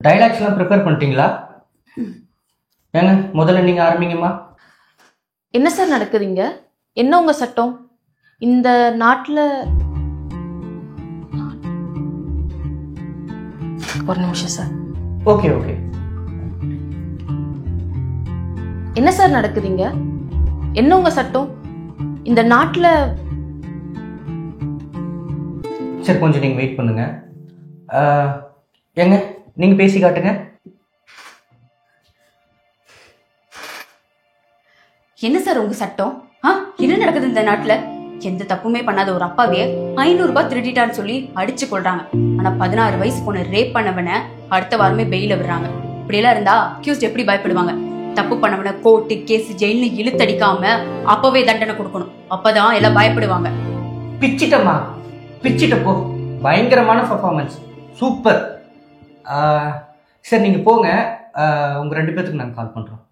டைலாக்ஸ்லாம் prepare பண்ணிட்டீங்களா? ஏங்க முதல்ல நீங்கள் ஆரம்பிங்கம்மா. என்ன சார் நடக்குதுங்க? என்ன உங்க சட்டம்? இந்த நாட்டில் ஒரு நிமிஷம் சார். Okay okay. என்ன சார் நடக்குதுங்க? என்ன உங்க சட்டம்? இந்த நாட்டில் சரி கொஞ்சம் நீங்கள் வெயிட் பண்ணுங்க. ஏங்க நீங்கள் பேசி காட்டுங்க. என்ன சார் உங்க சட்டம்? என்ன நடக்குது இந்த நாட்டுல? எந்த தப்புமே பண்ணாத ஒரு அப்பாவே 500 ரூபாய் திருடிட்டான்னு சொல்லி அடிச்சு கொள்றாங்க. ஆனா 16 வயசு பொண்ணு ரேப் பண்ணவன அடுத்த வாரமே பெயில விடுறாங்க. இப்படி எல்லாம் இருந்தா அக்யூஸ்ட் எப்படி பயப்படுவாங்க? தப்பு பண்ணவன கோர்ட்டு கேஸ் ஜெயில்னு இழுத்தடிக்காம அப்பவே தண்டனை கொடுக்கணும். அப்பதான் எல்லாம் பயப்படுவாங்க. பிச்சிட்டம்மா, பிச்சிட்டப்போ பயங்கரமான பர்ஃபார்மன்ஸ், சூப்பர். சரி நீங்கள் போங்க. உங்கள் 2 பேர்த்துக்கு நாங்கள் கால் பண்ணுறோம்.